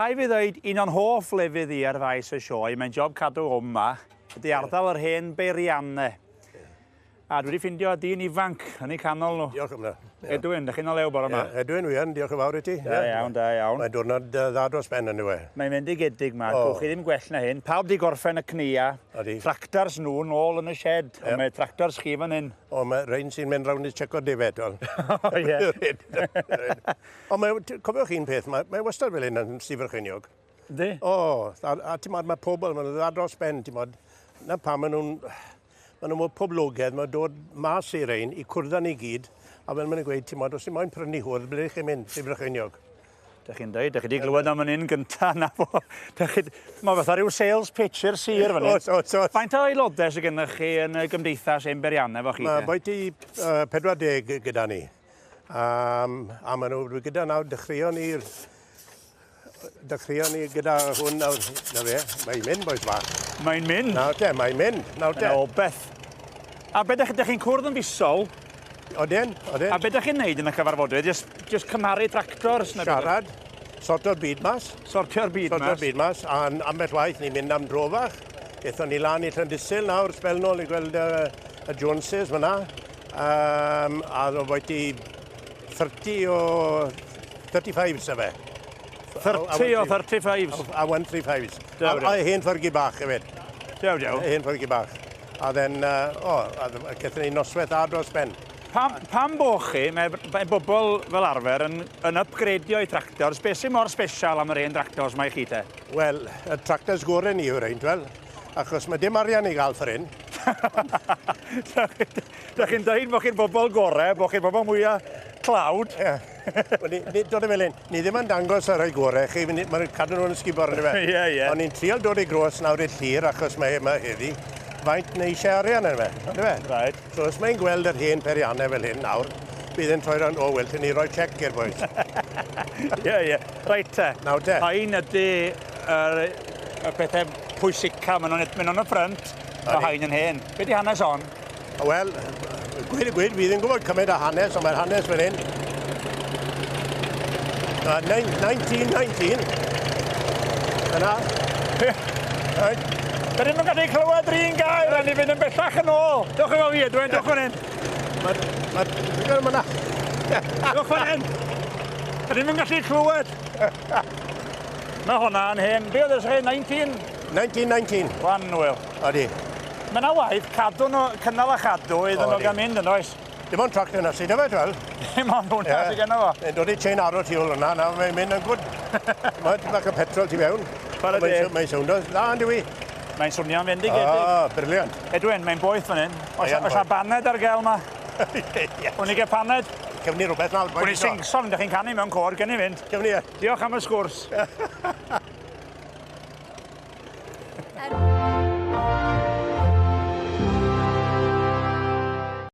Rai fi ddweud, un o'n hoff lefydd i ar faes y sioe, mae'n job cadw hwn yma, ydy ardal yr Hen Beiriannau. A dwi wedi ffindio dyn ifanc yn ei canol nhw. Diolch am hynna. Edwin, ydych chi'n o lew bore yma? Edwin, wi yn, diolch yn fawr i ti. Da iawn, da iawn. Mae'n diwrnod dda dros ben yn yw e. Mae'n mynd i gedig yma, gwch chi ddim gwell na hyn. Pawb di gorffen y cnia, tractors nhw nôl yn y shed, ond mae tractors chi fan hyn. O, mae rhain sy'n mynd rownd i checo defed, wel. O, ie. Ond cofiwch chi'n peth, mae wastad fel hyn yn sifrchiniog. Ydy? O, a ti'n modd, mae pobl, mae'n dda dros ben, ti'n modd. Na pa, maen nhw'n poblogaidd, mae'n dod mas i rein i cwrdd ni gyd, a fel maen nhw'n gweud, ti'n modd, os ti'n moyn prynu hwyd, ble chi'n mynd, sifrchiniog. Dych chi'n dweud, dych chi wedi glywed am yn un gyntaf na fo. Mae fatha rhyw sales pitch i'r sir fan hyn. Faint o aelodau sydd gennych chi yn y gymdeithas Hen Beiriannau fo chi? Mae boeti 40 gyda ni. A maen nhw gyda nawr dechreuon ni gyda hwn nawr. Na fe, mae'n mynd boes fach. Mae'n mynd? Nawr te, mae'n mynd. Nawr te. O beth. A beth ydych chi'n cwrdd yn fusol? Oden. A beth ydych chi'n neud yn y cyfarfodydd? Just cymaru tractors? Siarad, sortio'r byd mas. Sortio'r byd mas? Sortio'r byd mas, a ambell waith ni'n mynd am drofach. Eithon ni lan i Llandysil nawr, sbel nôl i gweld y Joneses fyna. A oedd wedi 30 o 35 se fe. 30 o 35s? A 135s. A hen ffyrgu bach hefyd. Dew. Hen ffyrgu bach. A then, gethon ni noswaith a dros ben. Pam boch chi, mae bobl fel arfer yn upgradio i tractors. Beth sy'n mor special am yr hen tractors mae chi te? Wel, y tractors gorau ni yw'r ein, wel. Achos mae dim arian i gael ffordd hyn. Dych chi'n dweud bod chi'n bobl gorau, bod chi'n bobl mwyaf clawd. Dod e fel hyn, ni ddim yn dangos ar ei gorau, mae'n cadw nhw'n ysgubor yn y fe. Ie. Ond ni'n trial dod i gros nawr i'r llir achos mae yma heddi. Faint neu eisiau arian yn fe, ond fe? Right. So os mae'n gweld yr hen Beiriannau fel hyn nawr, bydd yn troi rhan, o, wel, ti'n ni roi check i'r boes. Ie. Reit te. Nawr te. Hain ydy y pethau pwysica, maen nhw'n y ffrynt, o hain yn hen. Be di hanes on? Wel, gweud, fi ddim gwybod cymryd a hanes, ond mae'r hanes fel hyn. 1919. Yna. Da ni'n gallu clywed rhan gair, a ni fynd yn bellach yn ôl. Dwch yn fi, Edwin, dwch fan hyn. Dwch fan hyn. Da ni'n gallu clywed. Mae hwnna'n hen. Be oedd ysgrifennu 1919. Wan, Wil. Odi. Mae yna waith cynnal a chadw iddyn nhw gan mynd yn oes. Dim ond tractor yna sydd efo, wel. Dim ond hwnna sydd genno fo. Yn dod i chain aro tu ôl yna, nawr mae'n mynd yn gwrdd. Mae'n bach o petrol tu fewn. Mae'n swndo'n dda, ynddi wi. Mae'n swnio'n fendigedig. O, briliant. Edwin, mae'n boeth fan hyn. Oes a baned ar gael yma? Wwn i gael paned? Cefn ni rhywbeth nawr. Wwn i singson, ydych chi'n canu mewn cor, gen i fynd. Cefn ni. Diolch am y sgwrs.